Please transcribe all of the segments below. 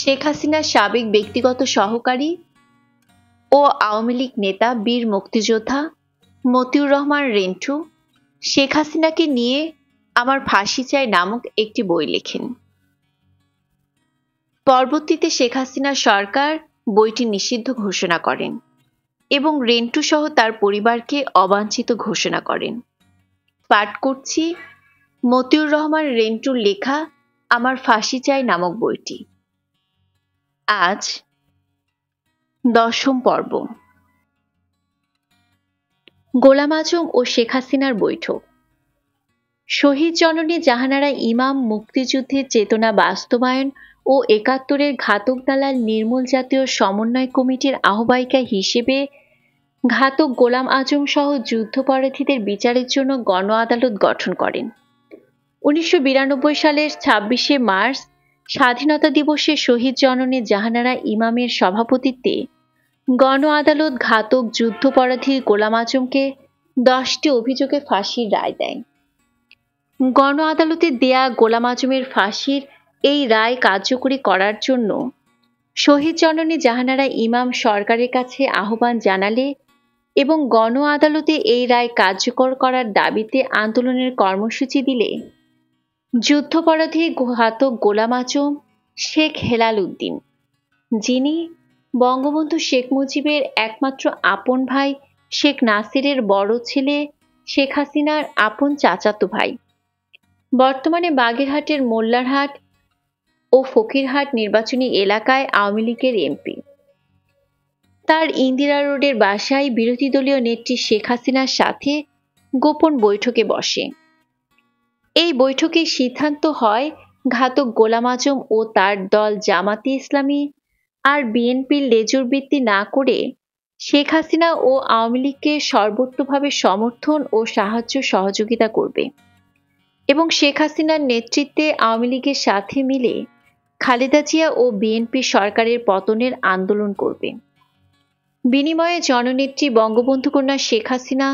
শেখ হাসিনার সাবেক ব্যক্তিগত সহকারী ও আওয়ামী লীগ নেতা বীর মুক্তিযোদ্ধা মতিউর রহমান রেন্টু শেখ হাসিনাকে নিয়ে আমার ফাঁসি চাই নামক একটি বই লেখেন। পরবর্তীতে শেখ হাসিনা সরকার বইটি নিষিদ্ধ ঘোষণা করেন এবং রেন্টু সহ তার পরিবারকে অবাঞ্ছিত ঘোষণা করেন। পাঠ করছি মতিউর রহমান রেন্টুর লেখা আমার ফাঁসি চাই নামক বইটি। আজ 10ম পর্ব। গোলাম আজম ও শেখ হাসিনার বৈঠক। শহীদ জননী জাহানারা ইমাম মুক্তিযুদ্ধের চেতনা বাস্তবায়ন ও ৭১-এর ঘাতক দালাল নির্মূল জাতীয় সমন্বয় কমিটির আহ্বায়িকা হিসেবে ঘাতক গোলাম আজম সহ যুদ্ধাপরাধীদের বিচারের জন্য গণ আদালত গঠন করেন। ১৯৯২ সালের ২৬শে মার্চ স্বাধীনতা দিবসে শহীদ জননী জাহানারা ইমামের সভাপতিত্বে গণ আদালত ঘাতক যুদ্ধাপরাধী গোলাম আজমকে 10টি অভিযোগে ফাঁসির রায় দেয়। গণ আদালতে দেয়া গোলাম আজমের ফাঁসির এই রায় কার্যকরী করার জন্য শহীদ জননী জাহানারা ইমাম সরকারের কাছে আহ্বান জানালে এবং গণ আদালতে এই রায় কার্যকর করার দাবিতে আন্দোলনের কর্মসূচি দিলে যুদ্ধাপরাধী ঘাতক গোলাম আজম শেখ হেলাল উদ্দিন, যিনি বঙ্গবন্ধু শেখ মুজিবের একমাত্র আপন ভাই শেখ নাসিরের বড় ছেলে শেখ হাসিনার আপন চাচাতো ভাই, বর্তমানে বাগেরহাটের মোল্লারহাট ও ফকিরহাট নির্বাচনী এলাকায় আওয়ামী লীগের এমপি, তার ইন্দিরা রোডের বাসায় বিরোধী দলীয় নেত্রী শেখ হাসিনার সাথে গোপন বৈঠকে বসে। এই বৈঠকে সিদ্ধান্ত হয় ঘাতক গোলাম আজম ও তার দল জামাতে ইসলামী আর বিএনপির লেজুরবৃত্তি না করে শেখ হাসিনা ও আওয়ামী লীগকে সর্বত্রভাবে সমর্থন ও সাহায্য সহযোগিতা করবে এবং শেখ হাসিনার নেতৃত্বে আওয়ামী লীগের সাথে মিলে খালেদা জিয়া ও বিএনপি সরকারের পতনের আন্দোলন করবে। বিনিময়ে জননেত্রী বঙ্গবন্ধু কন্যা শেখ হাসিনা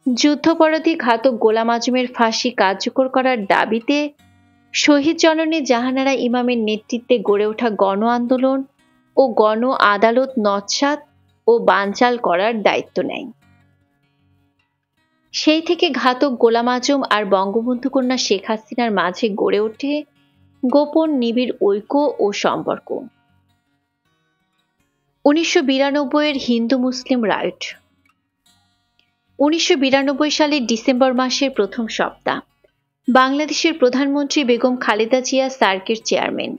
যুদ্ধাপরাধী ঘাতক গোলাম আজমের ফাঁসি কার্যকর করার দাবিতে শহীদ জননী জাহানারা ইমামের নেতৃত্বে গড়ে ওঠা গণ আন্দোলন ও গণ আদালত নস্যাৎ ও বানচাল করার দায়িত্ব নেয়। সেই থেকে ঘাতক গোলাম আজম আর বঙ্গবন্ধু কন্যা শেখ হাসিনার মাঝে গড়ে ওঠে গোপন নিবিড় ঐক্য ও সম্পর্ক। ১৯৯২-এর হিন্দু মুসলিম রাইট। ১৯৯২ সালের ডিসেম্বর মাসের প্রথম সপ্তাহ বাংলাদেশের প্রধানমন্ত্রী বেগম খালেদা জিয়া সার্কের চেয়ারম্যান।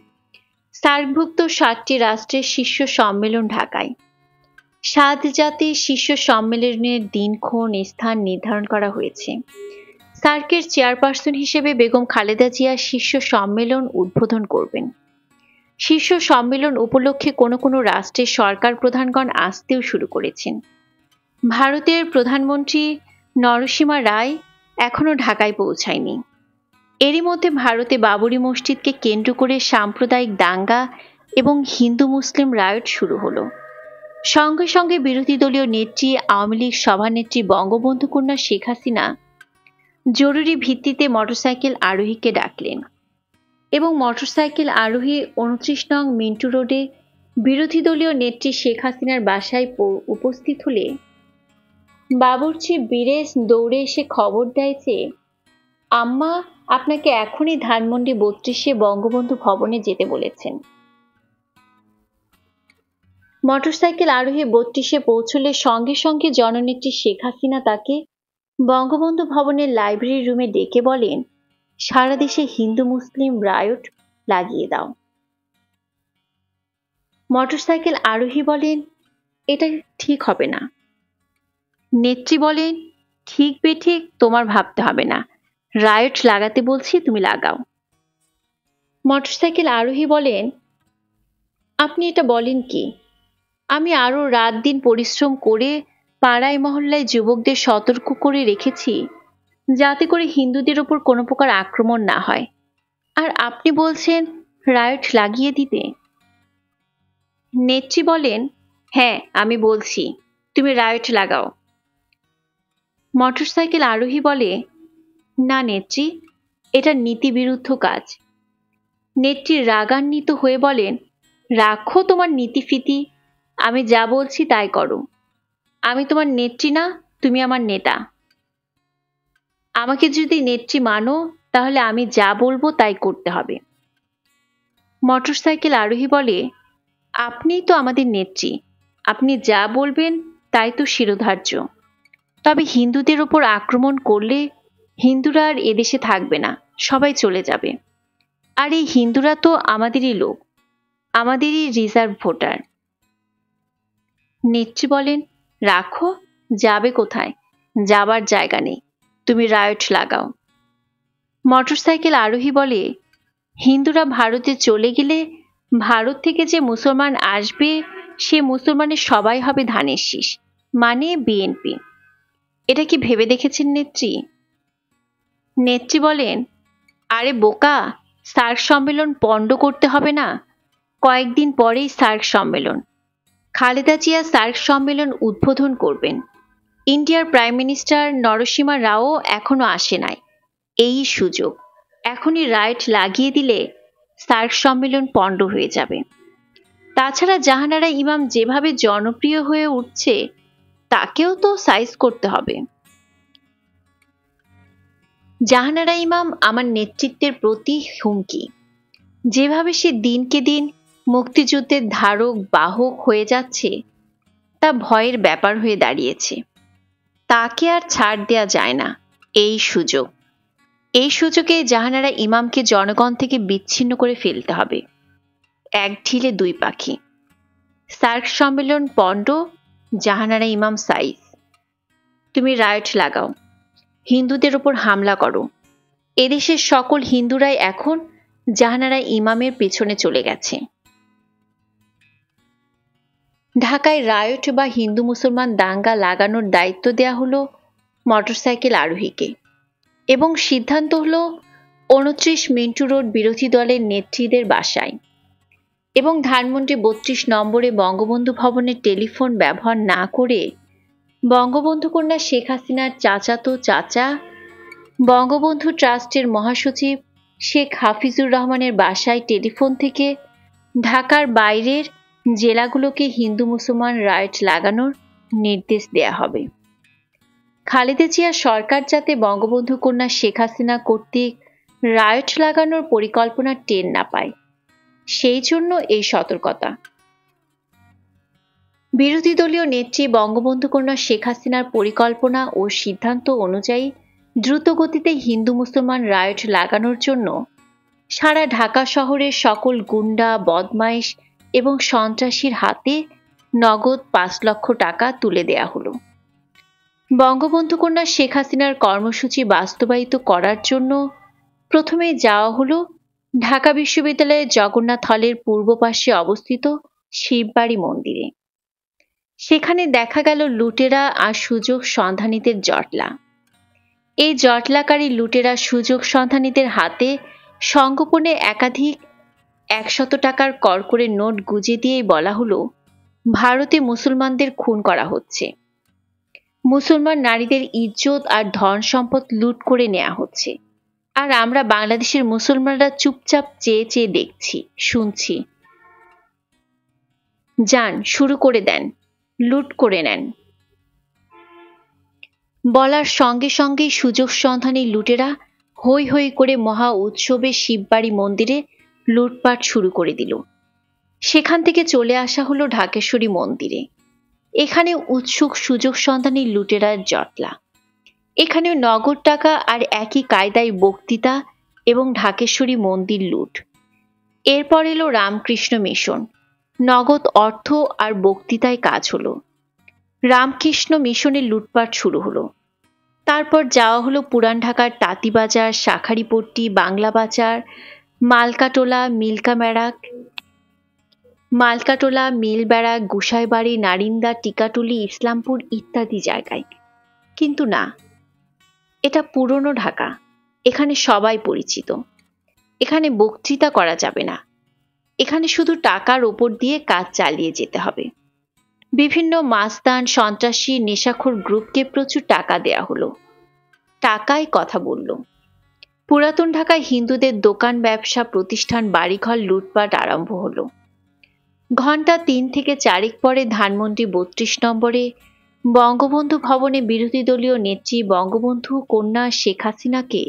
সার্কভুক্ত 7টি রাষ্ট্রের শীর্ষ সম্মেলন ঢাকায়। 7 জাতির শীর্ষ সম্মেলনের দিনক্ষণ স্থান নির্ধারণ করা হয়েছে। সার্কের চেয়ারপারসন হিসেবে বেগম খালেদা জিয়া শীর্ষ সম্মেলন উদ্বোধন করবেন। শীর্ষ সম্মেলন উপলক্ষে কোনো কোনো রাষ্ট্রের সরকার প্রধানগণ আসতেও শুরু করেছেন। ভারতের প্রধানমন্ত্রী নরসিমা রায় এখনও ঢাকায় পৌঁছায়নি। এরই মধ্যে ভারতে বাবরি মসজিদকে কেন্দ্র করে সাম্প্রদায়িক দাঙ্গা এবং হিন্দু মুসলিম রায়ট শুরু হলো। সঙ্গে সঙ্গে বিরোধী দলীয় নেত্রী আওয়ামী লীগ সভানেত্রী বঙ্গবন্ধু কন্যা শেখ হাসিনা জরুরি ভিত্তিতে মোটরসাইকেল আরোহীকে ডাকলেন এবং মোটরসাইকেল আরোহী ২৯ নং মিন্টু রোডে বিরোধী দলীয় নেত্রী শেখ হাসিনার বাসায় উপস্থিত হলে বাবুর্চি বীরেশ দৌড়ে এসে খবর দেয় যে আম্মা আপনাকে এখনই ধানমন্ডি ৩২-এ বঙ্গবন্ধু ভবনে যেতে বলেছেন। মোটরসাইকেল আরোহী ৩২-এ পৌঁছলে সঙ্গে সঙ্গে জননেত্রী শেখ হাসিনা তাকে বঙ্গবন্ধু ভবনের লাইব্রেরি রুমে ডেকে বলেন, সারা দেশে হিন্দু মুসলিম রায়ট লাগিয়ে দাও। মোটরসাইকেল আরোহী বলেন, এটা ঠিক হবে না। নেত্রী বলেন, ঠিক বেঠিক তোমার ভাবতে হবে না, রায়ট লাগাতে বলছি, তুমি লাগাও। মোটরসাইকেল আরোহী বলেন, আপনি এটা বলেন কি? আমি আরো রাত দিন পরিশ্রম করে পাড়ায় মহল্লায় যুবকদের সতর্ক করে রেখেছি যাতে করে হিন্দুদের উপর কোনো প্রকার আক্রমণ না হয়, আর আপনি বলছেন রায়ট লাগিয়ে দিতে। নেত্রী বলেন, হ্যাঁ আমি বলছি, তুমি রায়ট লাগাও। মোটরসাইকেল আরোহী বলে, না নেত্রী, এটা নীতিবিরুদ্ধ কাজ। নেত্রী রাগান্বিত হয়ে বলেন, রাখো তোমার নীতিফিতি, আমি যা বলছি তাই করো। আমি তোমার নেত্রী না, তুমি আমার নেতা। আমাকে যদি নেত্রী মানো তাহলে আমি যা বলবো তাই করতে হবে। মোটরসাইকেল আরোহী বলে, আপনিই তো আমাদের নেত্রী, আপনি যা বলবেন তাই তো শিরোধার্য। তবে হিন্দুদের ওপর আক্রমণ করলে হিন্দুরা আর এদেশে থাকবে না, সবাই চলে যাবে। আর এই হিন্দুরা তো আমাদেরই লোক, আমাদেরই রিজার্ভ ভোটার। নেত্রী বলেন, রাখো, যাবে কোথায়? যাবার জায়গা নেই, তুমি রায়ট লাগাও। মোটরসাইকেল আরোহী বলে, হিন্দুরা ভারতে চলে গেলে ভারত থেকে যে মুসলমান আসবে সে মুসলমানের সবাই হবে ধানের শীষ, মানে বিএনপি। এটা কি ভেবে দেখেছেন নেত্রী? নেত্রী বলেন, আরে বোকা, সার্ক সম্মেলন পণ্ড করতে হবে না? কয়েকদিন পরেই সার্ক সম্মেলন। খালেদা জিয়া সার্ক সম্মেলন উদ্বোধন করবেন। ইন্ডিয়ার প্রাইম মিনিস্টার নরসিমা রাও এখনো আসে নাই। এই সুযোগ, এখনই রাইট লাগিয়ে দিলে সার্ক সম্মেলন পণ্ড হয়ে যাবে। তাছাড়া জাহানারা ইমাম যেভাবে জনপ্রিয় হয়ে উঠছে তাকেও তো সাইজ করতে হবে। জাহানারা ইমাম আমার নেতৃত্বের প্রতি হুমকি। যেভাবে সে দিনকে দিন মুক্তিযুদ্ধের ধারক বাহক হয়ে যাচ্ছে তা ভয়ের ব্যাপার হয়ে দাঁড়িয়েছে। তাকে আর ছাড় দেয়া যায় না। এই সুযোগে জাহানারা ইমামকে জনগণ থেকে বিচ্ছিন্ন করে ফেলতে হবে। এক ঢিলে দুই পাখি। সার্ক সম্মেলন পণ্ড, জাহানারা ইমাম সাইজ। তুমি রায়ট লাগাও, হিন্দুদের ওপর হামলা করো। এদেশের সকল হিন্দুরাই এখন জাহানারা ইমামের পেছনে চলে গেছে। ঢাকায় রায়ট বা হিন্দু মুসলমান দাঙ্গা লাগানোর দায়িত্ব দেয়া হলো মোটরসাইকেল আরোহীকে, এবং সিদ্ধান্ত হলো 29 মিন্টু রোড বিরোধী দলের নেত্রীদের বাসায় এবং ধানমন্ডি 32 নম্বরে বঙ্গবন্ধু ভবনের টেলিফোন ব্যবহার না করে বঙ্গবন্ধু কন্যা শেখ হাসিনার চাচাতো চাচা, বঙ্গবন্ধু ট্রাস্টের মহাসচিব শেখ হাফিজুর রহমানের বাসায় টেলিফোন থেকে ঢাকার বাইরের জেলাগুলোকে হিন্দু মুসলমান রায়ট লাগানোর নির্দেশ দেয়া হবে। খালেদা জিয়া সরকার যাতে বঙ্গবন্ধু কন্যা শেখ হাসিনা কর্তৃক রায়ট লাগানোর পরিকল্পনা টের না পায়, সেই জন্য এই সতর্কতা। বিরোধী দলীয় নেত্রী বঙ্গবন্ধু কন্যা শেখ হাসিনার পরিকল্পনা ও সিদ্ধান্ত অনুযায়ী দ্রুত গতিতে হিন্দু মুসলমান রায়ট লাগানোর জন্য সারা ঢাকা শহরের সকল গুন্ডা, বদমাইশ এবং সন্ত্রাসীর হাতে নগদ 5 লক্ষ টাকা তুলে দেয়া হলো। বঙ্গবন্ধু কন্যা শেখ হাসিনার কর্মসূচি বাস্তবায়িত করার জন্য প্রথমে যাওয়া হলো ঢাকা বিশ্ববিদ্যালয়ের জগন্নাথ হলের পূর্ব পাশে অবস্থিত শিববাড়ি মন্দিরে। সেখানে দেখা গেল লুটেরা আর সুযোগ সন্ধানীদের জটলা। এই জটলাকারী লুটেরা সুযোগ সন্ধানীদের হাতে সংগোপনে একাধিক 100 টাকার করকরে নোট গুজে দিয়েই বলা হলো, ভারতে মুসলমানদের খুন করা হচ্ছে, মুসলমান নারীদের ইজ্জত আর ধন সম্পদ লুট করে নেওয়া হচ্ছে, আর আমরা বাংলাদেশের মুসলমানরা চুপচাপ চেয়ে চেয়ে দেখছি, শুনছি। যান, শুরু করে দেন, লুট করে নেন। বলার সঙ্গে সঙ্গেই সুযোগ সন্ধানী লুটেরা হৈ হৈ করে মহা উৎসবে শিববাড়ি মন্দিরে লুটপাট শুরু করে দিল। সেখান থেকে চলে আসা হলো ঢাকেশ্বরী মন্দিরে। এখানে উৎসুক সুযোগ সন্ধানী লুটেরার জটলা। এখানেও নগদ টাকা আর একই কায়দায় বক্তৃতা এবং ঢাকেশ্বরী মন্দির লুট। এরপর এলো রামকৃষ্ণ মিশন। নগদ অর্থ আর বক্তৃতায় কাজ হলো। রামকৃষ্ণ মিশনের লুটপাট শুরু হলো। তারপর যাওয়া হলো পুরান ঢাকার তাঁতিবাজার, শাঁখারীপট্টি, বাংলা বাজার, মালকাটোলা, মিল ব্যারাক, গোসাইবাড়ি, নারিন্দা, টিকাটুলি, ইসলামপুর ইত্যাদি জায়গায়। কিন্তু না, এটা পুরনো ঢাকা, এখানে সবাই পরিচিত। এখানে বক্তৃতা করা যাবে না, এখানে শুধু টাকার ওপর দিয়ে কাজ চালিয়ে যেতে হবে। বিভিন্ন মাস্তান, সন্ত্রাসী, নেশাখোর গ্রুপকে প্রচুর টাকা দেয়া হলো। টাকায় কথা বলল। পুরাতন ঢাকায় হিন্দুদের দোকান, ব্যবসা প্রতিষ্ঠান, বাড়িঘর লুটপাট আরম্ভ হলো। ঘণ্টা ৩ থেকে ৪ পরে ধানমন্ডি ৩২ নম্বরে বঙ্গবন্ধু ভবনে বিরোধী দলীয় নেত্রী বঙ্গবন্ধু কন্যা শেখ হাসিনাকে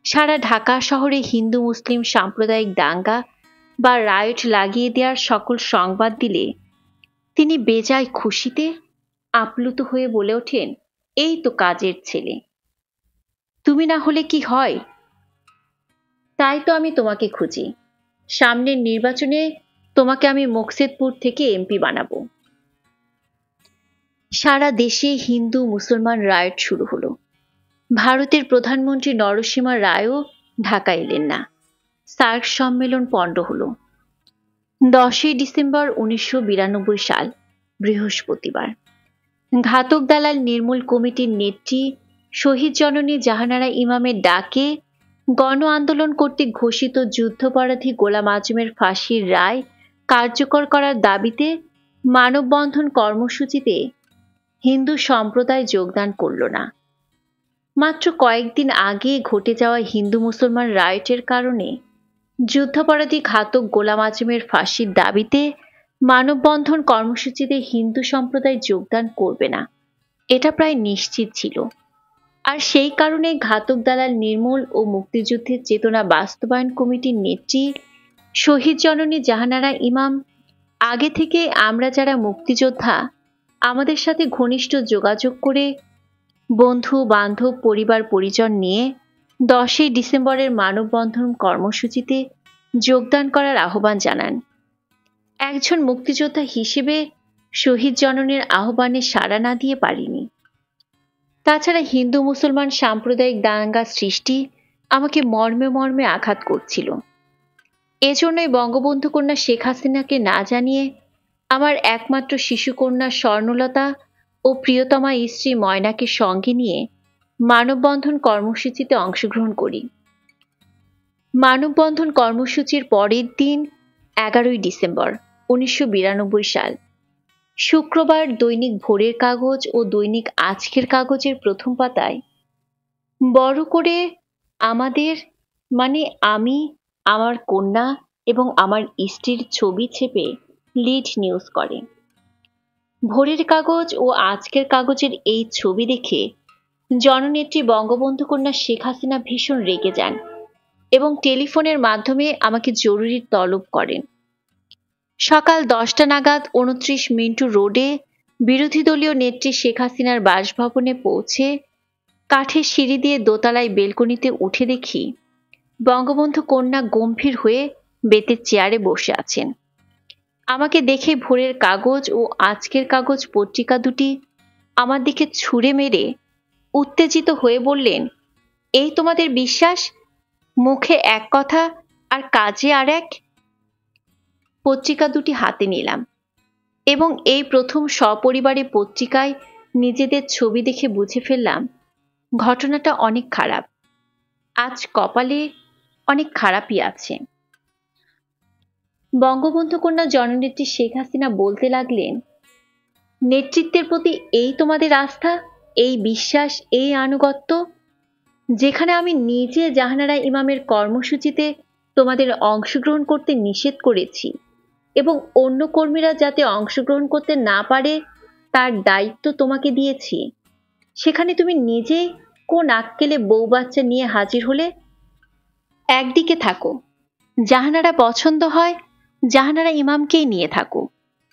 সারা ঢাকা শহরে হিন্দু মুসলিম সাম্প্রদায়িক দাঙ্গা বা রায়ট লাগিয়ে দেওয়ার সকল সংবাদ দিলে তিনি বেজায় খুশিতে আপ্লুত হয়ে বলে ওঠেন, এই তো কাজের ছেলে, তুমি না হলে কি হয়? তাই তো আমি তোমাকে খুঁজি। সামনের নির্বাচনে তোমাকে আমি মুকসেদপুর থেকে এমপি বানাবো। সারা দেশে হিন্দু মুসলমান রায়ট শুরু হলো। ভারতের প্রধানমন্ত্রী নরসিমা রায়ও ঢাকা এলেন না। সার্ক সম্মেলন পণ্ড হলো। 10 ডিসেম্বর 1992 সাল, বৃহস্পতিবার। ঘাতক দালাল নির্মূল কমিটির নেত্রী শহীদ জননী জাহানারা ইমামের ডাকে গণ আন্দোলন কর্তৃক ঘোষিত যুদ্ধাপরাধী গোলাম আজমের ফাঁসির রায় কার্যকর করার দাবিতে মানববন্ধন কর্মসূচিতে হিন্দু সম্প্রদায় যোগদান করল না। মাত্র কয়েকদিন আগে ঘটে যাওয়া হিন্দু মুসলমান রায়টের কারণে যুদ্ধাপরাধী ঘাতক গোলাম আজমের ফাঁসির দাবিতে মানববন্ধন কর্মসূচিতে হিন্দু সম্প্রদায় যোগদান করবে না, এটা প্রায় নিশ্চিত ছিল। আর সেই কারণে ঘাতক দালাল নির্মূল ও মুক্তিযুদ্ধের চেতনা বাস্তবায়ন কমিটির নেত্রী শহীদ জননী জাহানারা ইমাম আগে থেকে আমরা যারা মুক্তিযোদ্ধা আমাদের সাথে ঘনিষ্ঠ যোগাযোগ করে বন্ধু বান্ধব পরিবার পরিজন নিয়ে 10 ডিসেম্বরের মানববন্ধন কর্মসূচিতে যোগদান করার আহ্বান জানান। একজন মুক্তিযোদ্ধা হিসেবে শহীদ জননীর আহ্বানে সাড়া না দিয়ে পারিনি। তাছাড়া হিন্দু মুসলমান সাম্প্রদায়িক দাঙ্গা সৃষ্টি আমাকে মর্মে মর্মে আঘাত করছিল। এজন্যই বঙ্গবন্ধু কন্যা শেখ হাসিনাকে না জানিয়ে আমার একমাত্র শিশুকন্যা স্বর্ণলতা ও প্রিয়তমা স্ত্রী ময়নাকে সঙ্গে নিয়ে মানববন্ধন কর্মসূচিতে অংশগ্রহণ করি। মানববন্ধন কর্মসূচির পরের দিন 11 ডিসেম্বর 1992 সাল, শুক্রবার দৈনিক ভোরের কাগজ ও দৈনিক আজকের কাগজের প্রথম পাতায় বড় করে আমাদের মানে আমি, আমার কন্যা এবং আমার স্ত্রীর ছবি ছেপে লিড নিউজ করে। ভোরের কাগজ ও আজকের কাগজের এই ছবি দেখে জননেত্রী বঙ্গবন্ধু কন্যা শেখ হাসিনা ভীষণ রেগে যান এবং টেলিফোনের মাধ্যমে আমাকে জরুরি তলব করেন। সকাল 10টা নাগাদ 29 মিন্টু রোডে বিরোধী দলীয় নেত্রী শেখ হাসিনার বাসভবনে পৌঁছে কাঠের সিঁড়ি দিয়ে দোতলায় বেলকনিতে উঠে দেখি বঙ্গবন্ধু কন্যা গম্ভীর হয়ে বেতের চেয়ারে বসে আছেন। আমাকে দেখে ভোরের কাগজ ও আজকের কাগজ পত্রিকা দুটি আমার দিকে ছুঁড়ে মেরে উত্তেজিত হয়ে বললেন, এই তোমাদের বিশ্বাস? মুখে এক কথা আর কাজে আর এক। পত্রিকা দুটি হাতে নিলাম এবং এই প্রথম সপরিবারে পত্রিকায় নিজেদের ছবি দেখে বুঝে ফেললাম ঘটনাটা অনেক খারাপ। আজ কপালে অনেক খারাপই আছে। বঙ্গবন্ধু কন্যা জননেত্রী শেখ হাসিনা বলতে লাগলেন, নেতৃত্বের প্রতি এই তোমাদের আস্থা, এই বিশ্বাস, এই আনুগত্য, যেখানে আমি নিজে জাহানারা ইমামের কর্মসূচিতে তোমাদের অংশগ্রহণ করতে নিষেধ করেছি এবং অন্য কর্মীরা যাতে অংশগ্রহণ করতে না পারে তার দায়িত্ব তোমাকে দিয়েছি, সেখানে তুমি নিজে কোন আক্কেলে বউ বাচ্চা নিয়ে হাজির হলে? একদিকে থাকো, জাহানারা পছন্দ হয় জাহানারা ইমামকেই নিয়ে থাকো,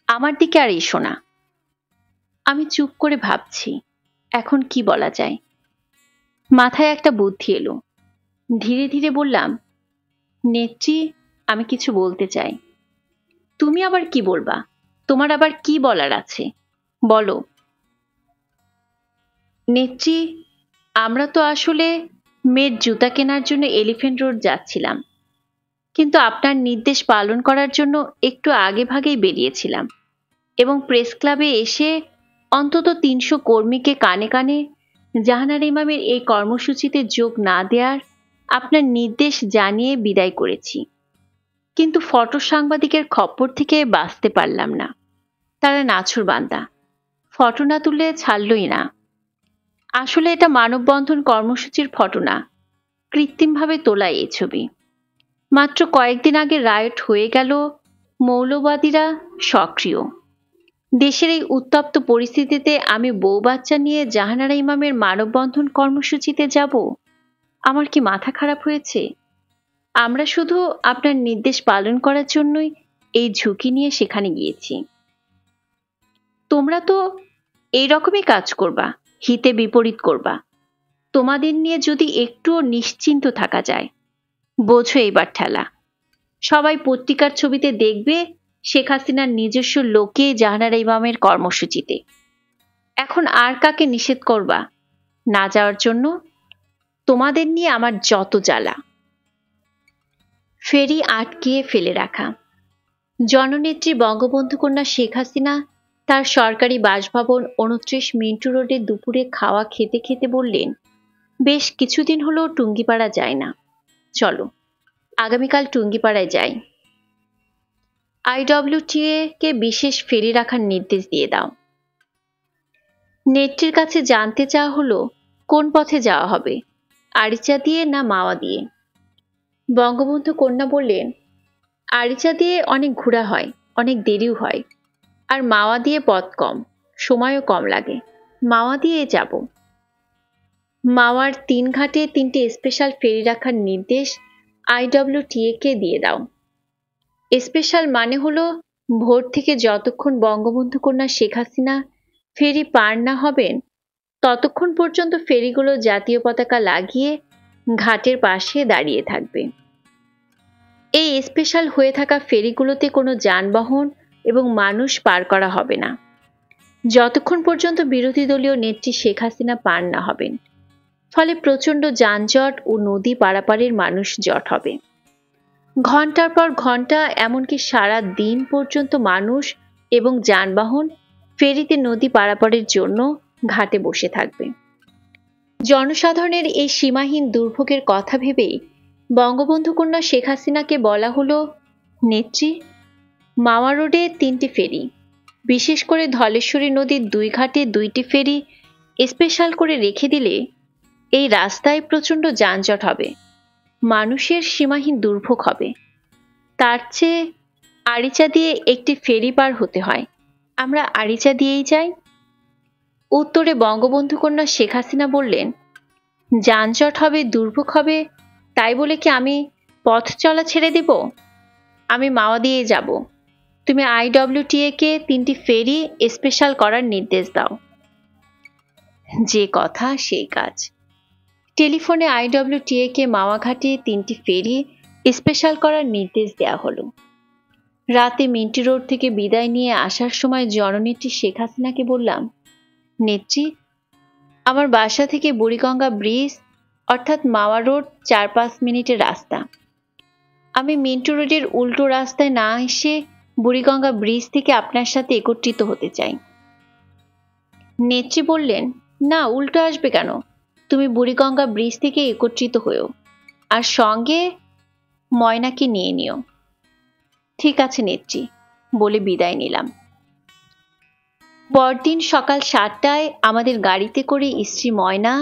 আমার দিকে আর এসো না। আমি চুপ করে ভাবছি এখন কি বলা যায়। মাথায় একটা বুদ্ধি এলো। ধীরে ধীরে বললাম, নেত্রী, আমি কিছু বলতে চাই। তুমি আবার কি বলবা? তোমার আবার কি বলার আছে, বলো। নেত্রী, আমরা তো আসলে মেয়ের জুতা কেনার জন্য এলিফ্যান্ট রোড যাচ্ছিলাম, কিন্তু আপনার নির্দেশ পালন করার জন্য একটু আগে ভাগেই বেরিয়েছিলাম এবং প্রেস ক্লাবে এসে অন্তত 300 কর্মীকে কানে কানে জাহানারা ইমামের এই কর্মসূচিতে যোগ না দেওয়ার আপনার নির্দেশ জানিয়ে বিদায় করেছি। কিন্তু ফটো সাংবাদিকের খপ্পর থেকে বাঁচতে পারলাম না। তারা নাছোড়বান্দা, ফটো না তুললে ছাড়লই না। আসলে এটা মানববন্ধন কর্মসূচির ফটো না, কৃত্রিমভাবে তোলা এই ছবি। মাত্র কয়েকদিন আগে রায়ট হয়ে গেল মৌলবাদীরা সক্রিয়। দেশের এই উত্তপ্ত পরিস্থিতিতে আমি বউ বাচ্চা নিয়ে জাহানারা ইমামের মানববন্ধন কর্মসূচিতে যাব? আমার কি মাথা খারাপ হয়েছে? আমরা শুধু আপনার নির্দেশ পালন করার জন্যই এই ঝুঁকি নিয়ে সেখানে গিয়েছি। তোমরা তো এই রকমই কাজ করবা, হিতে বিপরীত করবা। তোমাদের নিয়ে যদি একটুও নিশ্চিন্ত থাকা যায়। বোঝো এবার ঠেলা। সবাই পত্রিকার ছবিতে দেখবে শেখ হাসিনার নিজস্ব লোকে জাহানারা ইমামের কর্মসূচিতে। এখন আর কাকে নিষেধ করবা না যাওয়ার জন্য? তোমাদের নিয়ে আমার যত জ্বালা। ফেরি আটকিয়ে ফেলে রাখা। জননেত্রী বঙ্গবন্ধু কন্যা শেখ হাসিনা তার সরকারি বাসভবন 29 মিন্টু রোডে দুপুরে খাওয়া খেতে খেতে বললেন, বেশ কিছুদিন হলো টুঙ্গিপাড়া যায় না, চলো আগামীকাল টুঙ্গিপাড়ায় যাই। IWTA কে বিশেষ ফেরি রাখার নির্দেশ দিয়ে দাও। নেত্রীর কাছে জানতে চাওয়া হলো কোন পথে যাওয়া হবে, আরিচা দিয়ে না মাওয়া দিয়ে। বঙ্গবন্ধু কন্যা বললেন, আরিচা দিয়ে অনেক ঘোরা হয়, অনেক দেরিও হয়, আর মাওয়া দিয়ে পথ কম, সময়ও কম লাগে, মাওয়া দিয়ে যাব। মাওয়ার 3 ঘাটে 3টে স্পেশাল ফেরি রাখার নির্দেশ IWTA কে দিয়ে দাও। স্পেশাল মানে হলো ভোর থেকে যতক্ষণ বঙ্গবন্ধু কন্যা শেখ হাসিনা ফেরি পার না হবেন ততক্ষণ পর্যন্ত ফেরিগুলো জাতীয় পতাকা লাগিয়ে ঘাটের পাশে দাঁড়িয়ে থাকবে। এই স্পেশাল হয়ে থাকা ফেরিগুলোতে কোনো যানবাহন এবং মানুষ পার করা হবে না যতক্ষণ পর্যন্ত বিরোধী দলীয় নেত্রী শেখ হাসিনা পার না হবেন। ফলে প্রচণ্ড যানজট ও নদী পারাপারের মানুষ জট হবে। ঘন্টার পর ঘন্টা, এমনকি সারা দিন পর্যন্ত মানুষ এবং যানবাহন ফেরিতে নদী পারাপারের জন্য ঘাটে বসে থাকবে। জনসাধারণের এই সীমাহীন দুর্ভোগের কথা ভেবেই বঙ্গবন্ধু কন্যা শেখ হাসিনাকে বলা হলো, নেত্রী, মাওয়া রোডে 3টি ফেরি, বিশেষ করে ধলেশ্বরী নদীর 2 ঘাটে 2টি ফেরি স্পেশাল করে রেখে দিলে এই রাস্তায় প্রচণ্ড যানজট হবে, মানুষের সীমাহীন দুর্ভোগ হবে। তার চেয়ে আরিচা দিয়ে একটি ফেরি পার হতে হয়, আমরা আরিচা দিয়েই যাই। উত্তরে বঙ্গবন্ধু কন্যা শেখ হাসিনা বললেন, যানজট হবে, দুর্ভোগ হবে, তাই বলে কি আমি পথ চলা ছেড়ে দেব? আমি মাওয়া দিয়ে যাব। তুমি IWTA কে 3টি ফেরি স্পেশাল করার নির্দেশ দাও। যে কথা সেই কাজ। টেলিফোনে IWTA কে মাওয়া ঘাটে 3টি ফেরি স্পেশাল করার নির্দেশ দেওয়া হলো। রাতে মিন্টি রোড থেকে বিদায় নিয়ে আসার সময় জননেত্রী শেখ হাসিনাকে বললাম, নেত্রী, আমার বাসা থেকে বুড়িগঙ্গা ব্রিজ অর্থাৎ মাওয়া রোড 4-5 মিনিটের রাস্তা। আমি মিন্টু রোডের উল্টো রাস্তায় না এসে বুড়িগঙ্গা ব্রিজ থেকে আপনার সাথে একত্রিত হতে চাই। নেত্রী বললেন, না, উল্টো আসবে কেন? তুমি বুড়িগঙ্গা ব্রিজ থেকে একত্রিত হয়েও, আর সঙ্গে ময়নাকে নিয়ে নিও। ঠিক আছে নেত্রী, বলে বিদায় নিলাম। পরদিন সকাল 7টায় আমাদের গাড়িতে করে স্ত্রী ময়না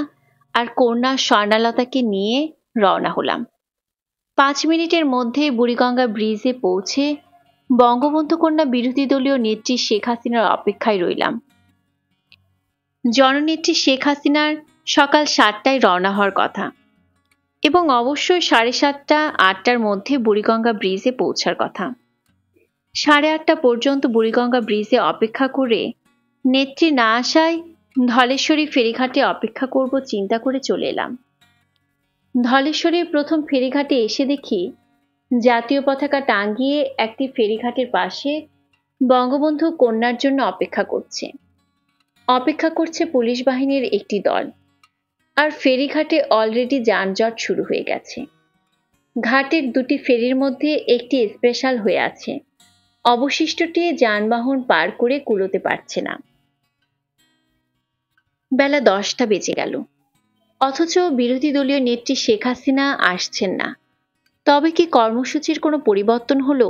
আর কন্যা স্বর্ণালতাকে নিয়ে রওনা হলাম। 5 মিনিটের মধ্যে বুড়িগঙ্গা ব্রিজে পৌঁছে বঙ্গবন্ধু কন্যা বিরোধী দলীয় নেত্রী শেখ হাসিনার অপেক্ষায় রইলাম। জননেত্রী শেখ হাসিনার সকাল 7টায় রওনা হওয়ার কথা এবং অবশ্যই 7:30-8টার মধ্যে বুড়িগঙ্গা ব্রিজে পৌঁছার কথা। 8:30 পর্যন্ত বুড়িগঙ্গা ব্রিজে অপেক্ষা করে নেত্রী না আসায় ধলেশ্বরী ফেরিঘাটে অপেক্ষা করব চিন্তা করে চলে এলাম। ধলেশ্বরীর প্রথম ফেরিঘাটে এসে দেখি জাতীয় পতাকা টাঙ্গিয়ে একটি ফেরিঘাটের পাশে বঙ্গবন্ধু কন্যার জন্য অপেক্ষা করছে পুলিশ বাহিনীর একটি দল। আর ফেরিঘাটে অলরেডি যানজট শুরু হয়ে গেছে। ঘাটের 2টি ফেরির মধ্যে একটি স্পেশাল হয়ে আছে, অবশিষ্টটি যানবাহন পার করে কুলোতে পারছে না। বেলা 10টা বেজে গেল, অথচ বিরোধী দলীয় নেত্রী শেখ হাসিনা আসছেন না। তবে কি কর্মসূচির কোনো পরিবর্তন হলো?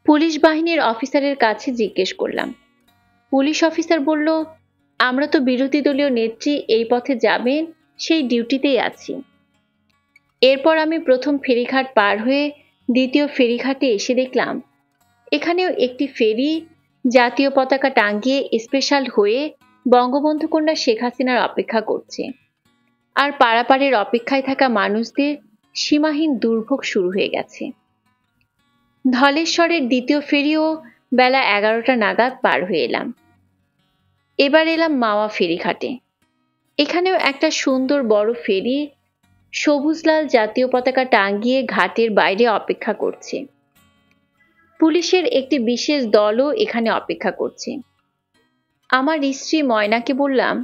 পুলিশ বাহিনীর অফিসারের কাছে জিজ্ঞেস করলাম। পুলিশ অফিসার বলল, আমরা তো বিরোধী দলীয় নেত্রী এই পথে যাবেন সেই ডিউটিতেই আছি। এরপর আমি প্রথম ফেরিঘাট পার হয়ে দ্বিতীয় ফেরিঘাটে এসে দেখলাম এখানেও একটি ফেরি জাতীয় পতাকা টাঙ্গিয়ে স্পেশাল হয়ে বঙ্গবন্ধু কন্যা শেখ হাসিনার অপেক্ষা করছে। আর পারাপারের অপেক্ষায় থাকা মানুষদের সীমাহীন দুর্ভোগ শুরু হয়ে গেছে। ধলেশ্বরের দ্বিতীয় ফেরিও বেলা 11টা নাগাদ পার হয়ে এলাম। এবার এলাম মাওয়া ফেরিঘাটে। এখানেও একটা সুন্দর বড় ফেরি সবুজ লাল জাতীয় পতাকা টাঙ্গিয়ে ঘাটের বাইরে অপেক্ষা করছে। পুলিশের একটি বিশেষ দলও এখানে অপেক্ষা করছে। আমার স্ত্রী ময়নাকে বললাম,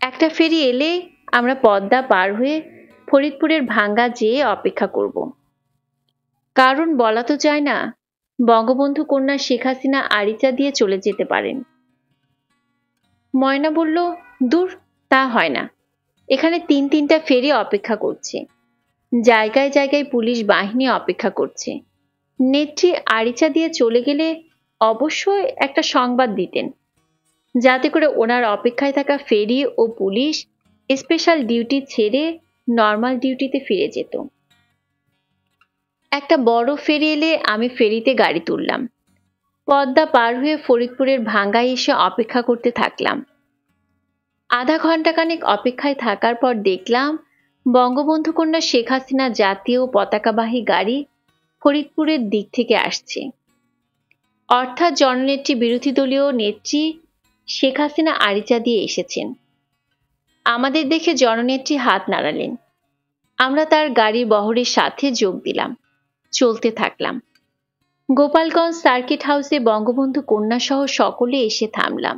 একটা ফেরি এলে আমরা পদ্মা পার হয়ে ফরিদপুরের ভাঙ্গা যেয়ে অপেক্ষা করব। কারণ বলা তো যায় না, বঙ্গবন্ধু কন্যা শেখ হাসিনা আরিচা দিয়ে চলে যেতে পারেন। ময়না বলল, দূর, তা হয় না। এখানে তিনটা ফেরি অপেক্ষা করছে। জায়গায় জায়গায় পুলিশ বাহিনী অপেক্ষা করছে। নেত্রী আরিচা দিয়ে চলে গেলে অবশ্যই একটা সংবাদ দিতেন, যাতে করে ওনার অপেক্ষায় থাকা ফেরি ও পুলিশ স্পেশাল ডিউটি ছেড়ে নর্মাল ডিউটিতে ফিরে যেত। একটা বড় ফেরি এলে আমি ফেরিতে গাড়ি তুললাম। পদ্মা পার হয়ে ফরিদপুরের ভাঙ্গায় এসে অপেক্ষা করতে থাকলাম। আধা ঘন্টাখানেক অপেক্ষায় থাকার পর দেখলাম বঙ্গবন্ধু কন্যা শেখ হাসিনা জাতীয় পতাকাবাহী গাড়ি ফরিদপুরের দিক থেকে আসছে। অর্থাৎ জননেত্রী বিরোধী দলীয় নেত্রী শেখ হাসিনা আরিচা দিয়ে এসেছেন। আমাদের দেখে জননেত্রী হাত নাড়ালেন। আমরা তার গাড়ির বহরের সাথে যোগ দিলাম। চলতে থাকলাম। গোপালগঞ্জ সার্কিট হাউসে বঙ্গবন্ধু কন্যা সহ সকলে এসে থামলাম।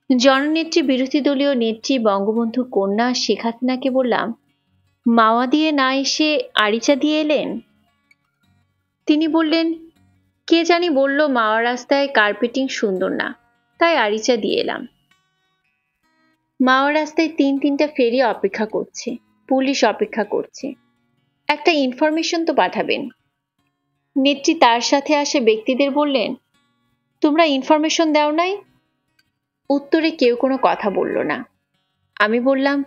জননেত্রী বিরোধী দলীয় নেত্রী বঙ্গবন্ধু কন্যা শেখ হাসিনাকে বললাম, মাওয়া দিয়ে না এসে আরিচা দিয়ে এলেন? তিনি বললেন, কে জানি বলল মাওয়া রাস্তায় কার্পেটিং সুন্দর না, তাই আরিচা দিয়ে এলাম। মাওয়া রাস্তায় তিনটা ফেরি অপেক্ষা করছে, পুলিশ অপেক্ষা করছে। একটা ইনফরমেশন তো পাঠাবেন। নেত্রী তার সাথে আসে ব্যক্তিদের বললেন, তোমরা ইনফরমেশন দাও নাই? উত্তরে কেউ কোনো কথা বলল না। আমি বললাম,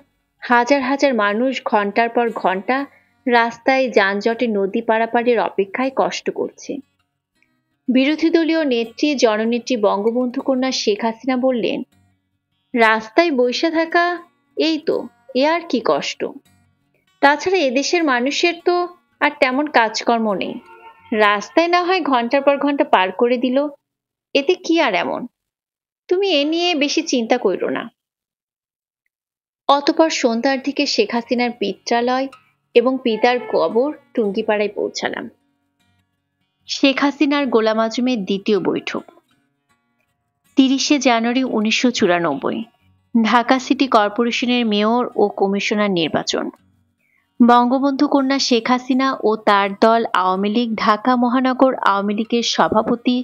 হাজার হাজার মানুষ ঘন্টার পর ঘন্টা রাস্তায় যানজটে নদী পারাপারের অপেক্ষায় কষ্ট করছে। বিরোধী দলীয় নেত্রী জননেত্রী বঙ্গবন্ধু কন্যা শেখ হাসিনা বললেন, রাস্তায় বসে থাকা এই তো, এ আর কি কষ্ট। তাছাড়া এদেশের মানুষের তো আর তেমন কাজকর্ম নেই। রাস্তায় না হয় ঘন্টার পর ঘন্টা পার করে দিল, এতে কি আর এমন? তুমি এ নিয়ে বেশি চিন্তা করো না। অতঃপর সন্ধ্যার দিকে শেখ হাসিনার পিত্রালয় এবং পিতার কবর টুঙ্গিপাড়ায় পৌঁছালাম। শেখ হাসিনার গোলাম আজমের দ্বিতীয় বৈঠক। 30শে জানুয়ারি 1994, ঢাকা সিটি কর্পোরেশনের মেয়র ও কমিশনার নির্বাচন। বঙ্গবন্ধু কন্যা শেখ হাসিনা ও তার দল আওয়ামী লীগ ঢাকা মহানগর আওয়ামী লীগের সভাপতি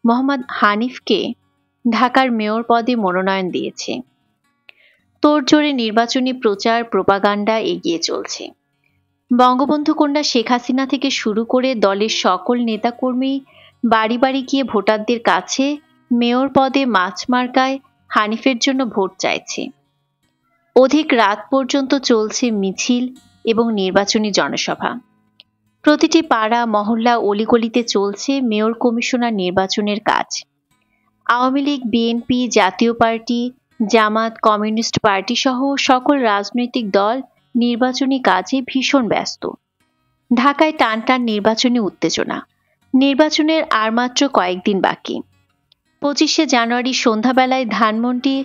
মোহাম্মদ হানিফকে ঢাকার মেয়র পদে মনোনয়ন দিয়েছে। তোড়জোড়ে নির্বাচনী প্রচার প্রোপাগান্ডা এগিয়ে চলছে। বঙ্গবন্ধু কন্যা শেখ হাসিনা থেকে শুরু করে দলের সকল নেতাকর্মী বাড়ি বাড়ি গিয়ে ভোটারদের কাছে মেয়র পদে মাছ মার্কায় হানিফের জন্য ভোট চাইছে। অধিক রাত পর্যন্ত চলছে মিছিল এবং নির্বাচনী জনসভা। প্রতিটি পাড়া মহল্লা অলিগলিতে চলছে মেয়র কমিশনার নির্বাচনের কাজ। আওয়ামী লীগ, বিএনপি, জাতীয় পার্টি, জামাত, কমিউনিস্ট পার্টি সহ সকল রাজনৈতিক দল নির্বাচনী কাজে ভীষণ ব্যস্ত। ঢাকায় টানটান নির্বাচনী উত্তেজনা। নির্বাচনের আর মাত্র কয়েকদিন বাকি। 25শে জানুয়ারি সন্ধ্যাবেলায় ধানমন্ডি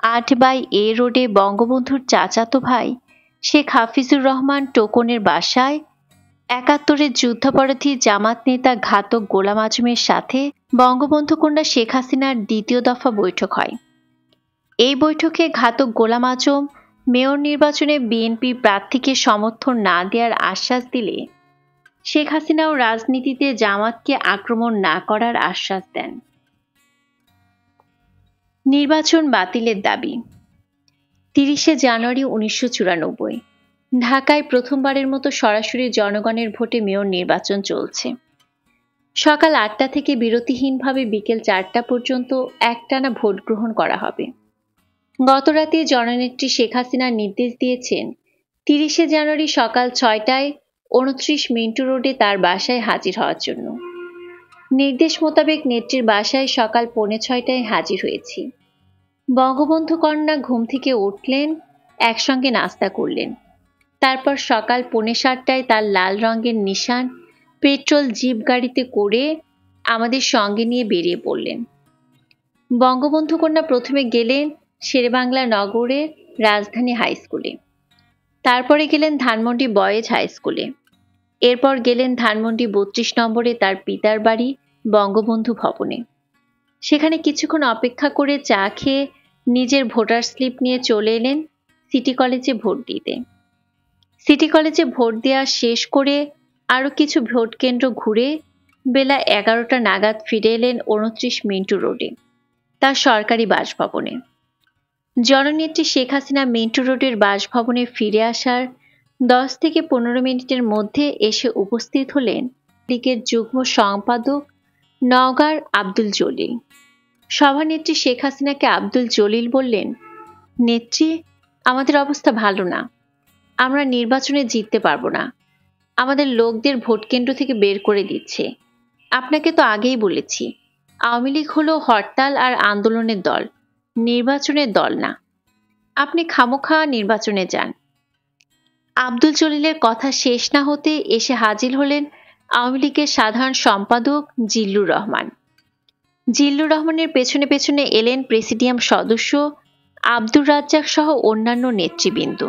8/A রোডে বঙ্গবন্ধুর চাচাতো ভাই শেখ হাফিজুর রহমান টোকনের বাসায় 71-এর যুদ্ধাপরাধী জামাত নেতা ঘাতক গোলাম আজমের সাথে বঙ্গবন্ধু কন্যা শেখ হাসিনার দ্বিতীয় দফা বৈঠক হয়। এই বৈঠকে ঘাতক গোলাম আজম মেয়র নির্বাচনে বিএনপি প্রার্থীকে সমর্থন না দেওয়ার আশ্বাস দিলে শেখ হাসিনাও রাজনীতিতে জামাতকে আক্রমণ না করার আশ্বাস দেন। নির্বাচন বাতিলের দাবি। 30শে জানুয়ারি 1994, ঢাকায় প্রথমবারের মতো সরাসরি জনগণের ভোটে মেয়র নির্বাচন চলছে। সকাল 8টা থেকে বিরতিহীনভাবে বিকেল 4টা পর্যন্ত একটানা ভোট গ্রহণ করা হবে। গতরাতে জননেত্রী শেখ হাসিনা নির্দেশ দিয়েছেন 30শে জানুয়ারি সকাল 6টায় 29 মিন্টু রোডে তার বাসায় হাজির হওয়ার জন্য। নির্দেশ মোতাবেক নেত্রীর বাসায় সকাল 6:45 হাজির হয়েছি। বঙ্গবন্ধু কন্যা ঘুম থেকে উঠলেন, একসঙ্গে নাস্তা করলেন। তারপর সকাল 7:45 তার লাল রঙের নিশান পেট্রোল জিপ গাড়িতে করে আমাদের সঙ্গে নিয়ে বেরিয়ে পড়লেন। বঙ্গবন্ধু কন্যা প্রথমে গেলেন শেরেবাংলা নগরের রাজধানী হাই স্কুলে, তারপরে গেলেন ধানমন্ডি বয়েজ হাই স্কুলে, এরপর গেলেন ধানমন্ডি 32 নম্বরে তার পিতার বাড়ি বঙ্গবন্ধু ভবনে। সেখানে কিছুক্ষণ অপেক্ষা করে চা খেয়ে নিজের ভোটার স্লিপ নিয়ে চলে এলেন সিটি কলেজে ভোট দিতে। সিটি কলেজে ভোট দেওয়া শেষ করে আরও কিছু ভোট কেন্দ্র ঘুরে বেলা 11টা নাগাদ ফিরে এলেন 29 মিন্টু রোডে তার সরকারি বাসভবনে। জননেত্রী শেখ হাসিনা মিন্টু রোডের বাসভবনে ফিরে আসার 10 থেকে 15 মিনিটের মধ্যে এসে উপস্থিত হলেন লীগের যুগ্ম সম্পাদক নওগাঁর আব্দুল জলিল। সভানেত্রী শেখ হাসিনাকে আব্দুল জলিল বললেন, নেত্রী, আমাদের অবস্থা ভালো না, আমরা নির্বাচনে জিততে পারবো না, আমাদের লোকদের ভোট কেন্দ্র থেকে বের করে দিচ্ছে। আপনাকে তো আগেই বলেছি, আওয়ামী লীগ হলো হরতাল আর আন্দোলনের দল, নির্বাচনের দল না। আপনি খামোখা নির্বাচনে যান। আব্দুল জলিলের কথা শেষ না হতে এসে হাজির হলেন আওয়ামী লীগের সাধারণ সম্পাদক জিল্লুর রহমান। জিল্লুর রহমানের পেছনে পেছনে এলেন প্রেসিডিয়াম সদস্য আব্দুর রাজ্জাক সহ অন্যান্য নেতৃবৃন্দ।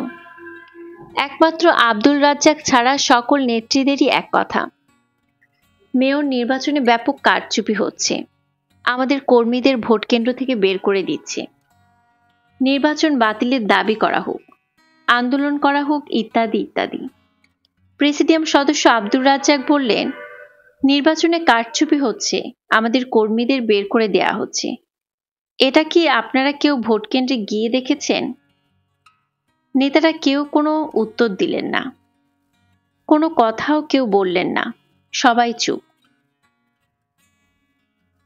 একমাত্র আব্দুল রাজ্জাক ছাড়া সকল নেত্রীদেরই এক কথা, মেয়র নির্বাচনে ব্যাপক কারচুপি হচ্ছে, আমাদের কর্মীদের ভোট কেন্দ্র থেকে বের করে দিচ্ছে, নির্বাচন বাতিলের দাবি করা হোক, আন্দোলন করা হোক, ইত্যাদি ইত্যাদি। প্রেসিডিয়াম সদস্য আব্দুর রাজ্জাক বললেন, নির্বাচনে কারচুপি হচ্ছে, আমাদের কর্মীদের বের করে দেয়া হচ্ছে। এটা কি আপনারা কেউ ভোট কেন্দ্রে গিয়ে দেখেছেন? নেতারা কেউ কোনো উত্তর দিলেন না, কোনো কথাও কেউ বললেন না, সবাই চুপ।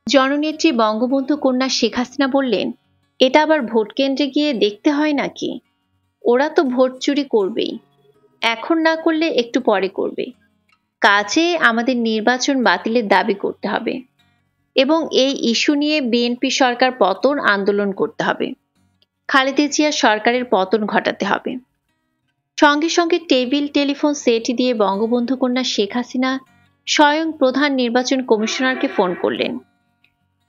জননেত্রী বঙ্গবন্ধু কন্যা শেখ হাসিনা বললেন, এটা আবার ভোট কেন্দ্রে গিয়ে দেখতে হয় নাকি? ওরা তো ভোট চুরি করবেই, এখন না করলে একটু পরে করবে। কাজে আমাদের নির্বাচন বাতিলের দাবি করতে হবে এবং এই ইস্যু নিয়ে বিএনপি সরকার পতন আন্দোলন করতে হবে, খালেদা জিয়া সরকারের পতন ঘটাতে হবে। সঙ্গে সঙ্গে টেলিফোন সেট দিয়ে বঙ্গবন্ধু কন্যা শেখ হাসিনা স্বয়ং প্রধান নির্বাচন কমিশনারকে ফোন করলেন।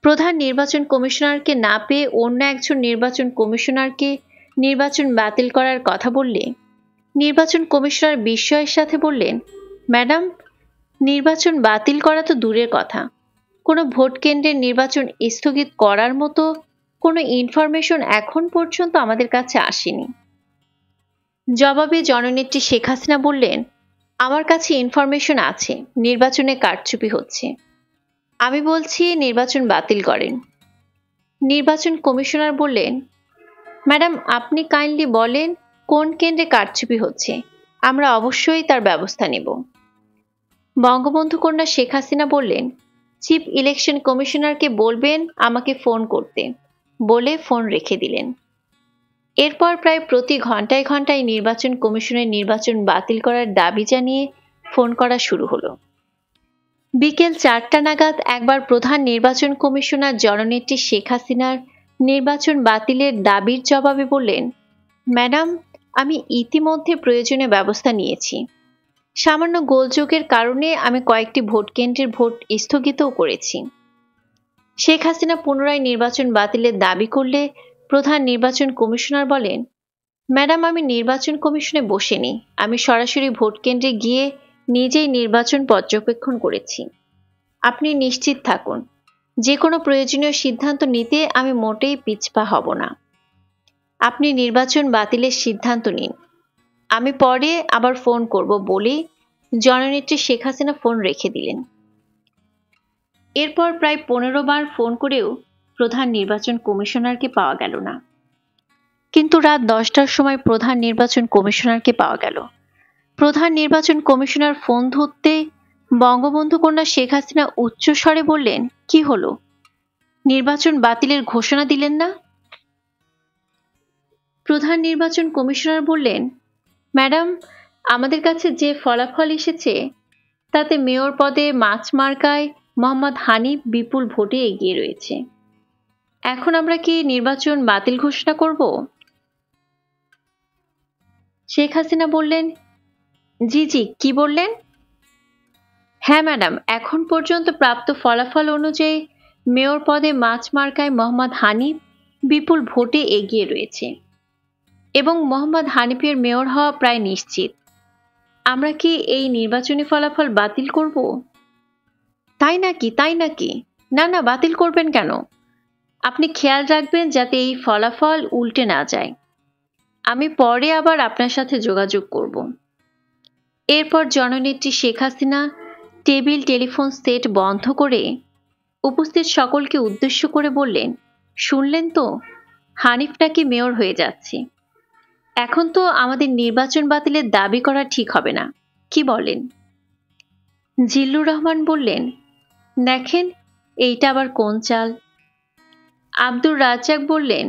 প্রধান নির্বাচন কমিশনারকে না পেয়ে অন্য একজন নির্বাচন কমিশনারকে নির্বাচন বাতিল করার কথা বললে নির্বাচন কমিশনার বিস্ময়ের সাথে বললেন, ম্যাডাম, নির্বাচন বাতিল করা তো দূরের কথা, কোনো ভোট কেন্দ্রের নির্বাচন স্থগিত করার মতো কোনো ইনফরমেশন এখন পর্যন্ত আমাদের কাছে আসেনি। জবাবে জননেত্রী শেখ হাসিনা বললেন, আমার কাছে ইনফরমেশন আছে নির্বাচনে কারচুপি হচ্ছে, আমি বলছি নির্বাচন বাতিল করেন। নির্বাচন কমিশনার বললেন, ম্যাডাম, আপনি কাইন্ডলি বলেন কোন কেন্দ্রে কারচুপি হচ্ছে, আমরা অবশ্যই তার ব্যবস্থা নেব। বঙ্গবন্ধু কন্যা শেখ হাসিনা বললেন, চিফ ইলেকশন কমিশনারকে বলবেন আমাকে ফোন করতে, বলে ফোন রেখে দিলেন। এরপর প্রায় প্রতি ঘন্টায় ঘন্টায় নির্বাচন কমিশনের নির্বাচন বাতিল করার দাবি জানিয়ে ফোন করা শুরু হলো। বিকেল 4টা নাগাদ একবার প্রধান নির্বাচন কমিশনার জননেত্রী শেখ হাসিনার নির্বাচন বাতিলের দাবির জবাবে বললেন, ম্যাডাম, আমি ইতিমধ্যে প্রয়োজনীয় ব্যবস্থা নিয়েছি। সামান্য গোলযোগের কারণে আমি কয়েকটি ভোট কেন্দ্রের ভোট স্থগিতও করেছি। শেখ হাসিনা পুনরায় নির্বাচন বাতিলের দাবি করলে প্রধান নির্বাচন কমিশনার বলেন, ম্যাডাম, আমি নির্বাচন কমিশনে বসিনি, আমি সরাসরি ভোট কেন্দ্রে গিয়ে নিজেই নির্বাচন পর্যবেক্ষণ করেছি। আপনি নিশ্চিত থাকুন, যে কোনো প্রয়োজনীয় সিদ্ধান্ত নিতে আমি মোটেই পিছপা হব না। আপনি নির্বাচন বাতিলের সিদ্ধান্ত নিন, আমি পরে আবার ফোন করব বলে জননেত্রী শেখ হাসিনা ফোন রেখে দিলেন। এরপর প্রায় 15 বার ফোন করেও প্রধান নির্বাচন কমিশনারকে পাওয়া গেল না। কিন্তু রাত 10টার সময় প্রধান নির্বাচন কমিশনারকে পাওয়া গেল। প্রধান নির্বাচন কমিশনার ফোন ধরতে বঙ্গবন্ধু কন্যা শেখ হাসিনা উচ্চস্বরে বললেন, কি হলো, নির্বাচন বাতিলের ঘোষণা দিলেন না? প্রধান নির্বাচন কমিশনার বললেন, ম্যাডাম, আমাদের কাছে যে ফলাফল এসেছে তাতে মেয়র পদে মাছ মার্কায় মোহাম্মদ হানিফ বিপুল ভোটে এগিয়ে রয়েছে। এখন আমরা কি নির্বাচন বাতিল ঘোষণা করব? শেখ হাসিনা বললেন, জি জি, কি বললেন? হ্যাঁ ম্যাডাম, এখন পর্যন্ত প্রাপ্ত ফলাফল অনুযায়ী মেয়র পদে মাছ মার্কায় মোহাম্মদ হানিফ বিপুল ভোটে এগিয়ে রয়েছে এবং মোহাম্মদ হানিফের মেয়র হওয়া প্রায় নিশ্চিত। আমরা কি এই নির্বাচনী ফলাফল বাতিল করব? তাই নাকি? না না, বাতিল করবেন কেন? আপনি খেয়াল রাখবেন যাতে এই ফলাফল উল্টে না যায়। আমি পরে আবার আপনার সাথে যোগাযোগ করব। এরপর জননেত্রী Sheikh Hasina table telephone set বন্ধ করে উপস্থিত সকলকে উদ্দেশ্য করে বললেন, শুনলেন তো, হানিফ নাকি মেয়র হয়ে যাচ্ছে। এখন তো আমাদের নির্বাচন বাতিলের দাবি করা ঠিক হবে না, কি বলেন? জিল্লুর রহমান বললেন, দেখেন এইটা আবার কোন চাল? আব্দুর রাজ্জাক বললেন,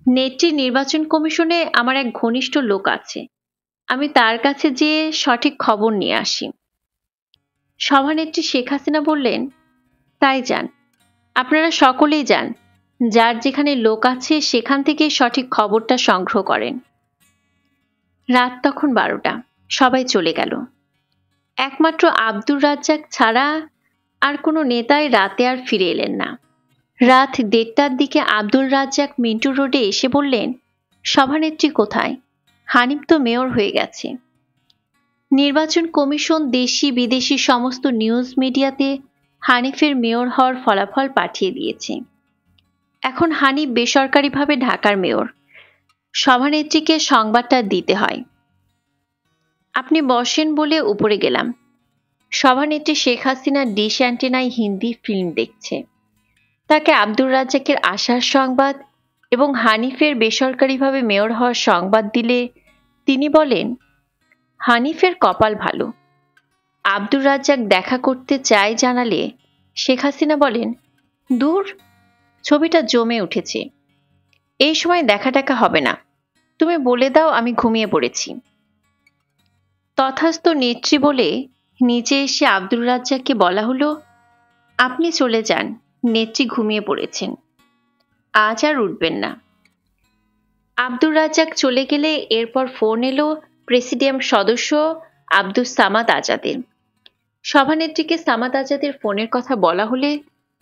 নেত্রী নির্বাচন কমিশনে আমার এক ঘনিষ্ঠ লোক আছে, আমি তার কাছে যেয়ে সঠিক খবর নিয়ে আসি। সভানেত্রী শেখ হাসিনা বললেন, তাই যান, আপনারা সকলেই যান, যার যেখানে লোক আছে সেখান থেকে সঠিক খবরটা সংগ্রহ করেন। রাত তখন 12টা, সবাই চলে গেল। একমাত্র আব্দুর রাজ্জাক ছাড়া আর কোনো নেতাই রাতে আর ফিরে এলেন না। রাত 1:30টার দিকে আব্দুল রাজ্জাক মিন্টু রোডে এসে বললেন, সভানেত্রী কোথায়? হানিফ তো মেয়র হয়ে গেছে। নির্বাচন কমিশন দেশি বিদেশি সমস্ত নিউজ মিডিয়াতে হানিফের মেয়র হওয়ার ফলাফল পাঠিয়ে দিয়েছে। এখন হানিফ বেসরকারিভাবে ঢাকার মেয়র। সভানেত্রীকে সংবাদটা দিতে হয়। আপনি বসেন বলে উপরে গেলাম। সভানেত্রী শেখ হাসিনা ডিশ অ্যান্টেনায় হিন্দি ফিল্ম দেখছে। তাকে আব্দুর রাজ্জাকের আসার সংবাদ এবং হানিফের বেসরকারিভাবে মেয়র হওয়ার সংবাদ দিলে তিনি বলেন, হানিফের কপাল ভালো। আব্দুর রাজ্জাক দেখা করতে চায় জানালে শেখ হাসিনা বলেন, দূর, ছবিটা জমে উঠেছে, এই সময় দেখা টাকা হবে না, তুমি বলে দাও আমি ঘুমিয়ে পড়েছি। তথাস্থ নেত্রী বলে নিচে এসে আব্দুর রাজ্জাককে বলা হলো, আপনি চলে যান, নেত্রী ঘুমিয়ে পড়েছেন, আজ আর উঠবেন না। আব্দুর রাজ্জাক চলে গেলে এরপর ফোন এলো প্রেসিডিয়াম সদস্য আব্দুস সামাদ আজাদের। সভানেত্রীকে সামাদ আজাদের ফোনের কথা বলা হলে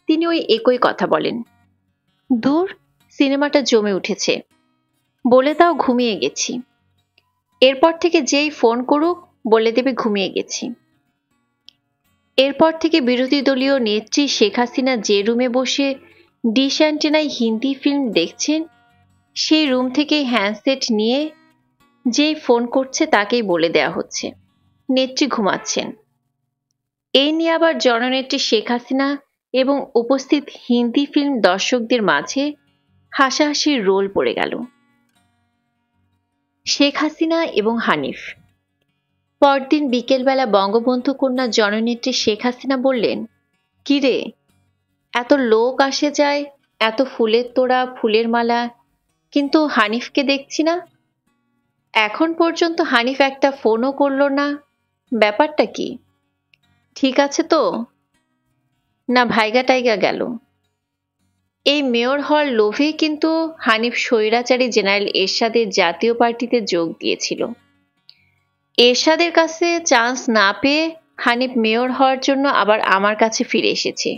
তিনি ওই একই কথা বলেন, দূর, সিনেমাটা জমে উঠেছে, বলে দাও ঘুমিয়ে গেছি। এরপর থেকে যেই ফোন করুক বলে দেবে ঘুমিয়ে গেছি। এরপর থেকে বিরোধী দলীয় নেত্রী শেখ হাসিনা যে রুমে বসে ডিশ অ্যান্টেনায় হিন্দি ফিল্ম দেখছেন, সেই রুম থেকে হ্যান্ডসেট নিয়ে যেই ফোন করছে তাকেই বলে দেওয়া হচ্ছে নেত্রী ঘুমাচ্ছেন। এই নিয়ে আবার জননেত্রী শেখ হাসিনা এবং উপস্থিত হিন্দি ফিল্ম দর্শকদের মাঝে হাসাহাসির রোল পড়ে গেল। শেখ হাসিনা এবং হানিফ। পরদিন বিকেলবেলা বঙ্গবন্ধু কন্যা জননেত্রী শেখ হাসিনা বললেন, কিরে, এত লোক আসে যায়, এত ফুলের তোড়া, ফুলের মালা, কিন্তু হানিফকে দেখছি না। এখন পর্যন্ত হানিফ একটা ফোনও করলো না, ব্যাপারটা কি? ঠিক আছে তো না ভাইগা টাইগা গেল? এই মেয়র হওয়ার লোভে কিন্তু হানিফ স্বৈরাচারী জেনারেল এরশাদের জাতীয় পার্টিতে যোগ দিয়েছিল। এরশাদের কাছে চান্স না পেয়ে হানিফ মেয়র হওয়ার জন্য আবার আমার কাছে ফিরে এসেছে।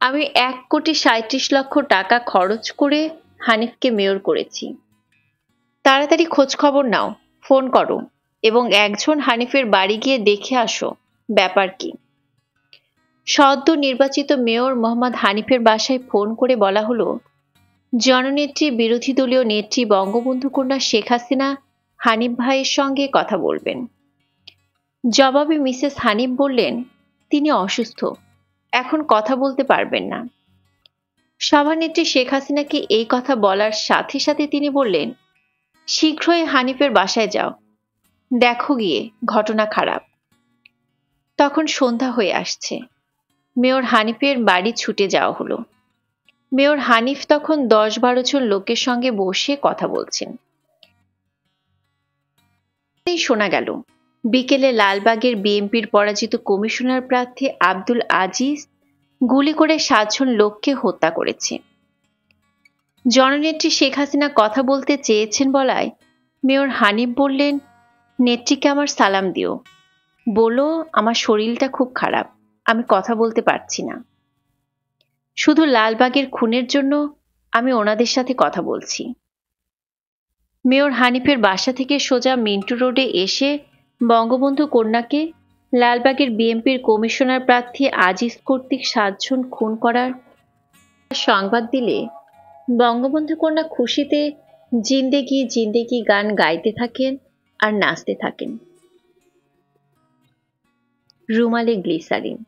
আমি 1,37,00,000 টাকা খরচ করে হানিফকে মেয়র করেছি। তাড়াতাড়ি খোঁজ খবর নাও, ফোন করো এবং একজন হানিফের বাড়ি গিয়ে দেখে আসো ব্যাপার কি। সদ্য নির্বাচিত মেয়র মোহাম্মদ হানিফের বাসায় ফোন করে বলা হলো, জননেত্রী বিরোধী দলীয় নেত্রী বঙ্গবন্ধু কন্যা শেখ হাসিনা হানিফ ভাইয়ের সঙ্গে কথা বলবেন। জবাবে মিসেস হানিফ বললেন, তিনি অসুস্থ, এখন কথা বলতে পারবেন না। সভানেত্রী শেখ হাসিনাকে এই কথা বলার সাথে সাথে তিনি বললেন, শীঘ্রই হানিফের বাসায় যাও, দেখো গিয়ে ঘটনা খারাপ। তখন সন্ধ্যা হয়ে আসছে। মেয়র হানিফের বাড়ি ছুটে যাওয়া হলো। মেয়র হানিফ তখন 10-12 জন লোকের সঙ্গে বসে কথা বলছেন। শোনা গেল, বিকেলে লালবাগের বিএনপির পরাজিত কমিশনার প্রার্থী আব্দুল আজিজ গুলি করে 7 জন লোককে হত্যা করেছে। জননেত্রী শেখ হাসিনা কথা বলতে চেয়েছেন বলায় মেয়র হানিফ বললেন, নেত্রীকে আমার সালাম দিও, বলো আমার শরীরটা খুব খারাপ, আমি কথা বলতে পারছি না। শুধু লালবাগের খুনের জন্য আমি ওনাদের সাথে কথা বলছি। মেয়র হানিফের বাসা থেকে সোজা মিন্টু রোডে এসে বঙ্গবন্ধু কন্যাকে লালবাগের বিএনপির কমিশনার প্রার্থী আজিজ কর্তৃক 7 জন খুন করার সংবাদ দিলে বঙ্গবন্ধু কন্যা খুশিতে জিন্দেগি জিন্দেগি গান গাইতে থাকেন আর নাচতে থাকেন। রুমালে গ্লিসারিন।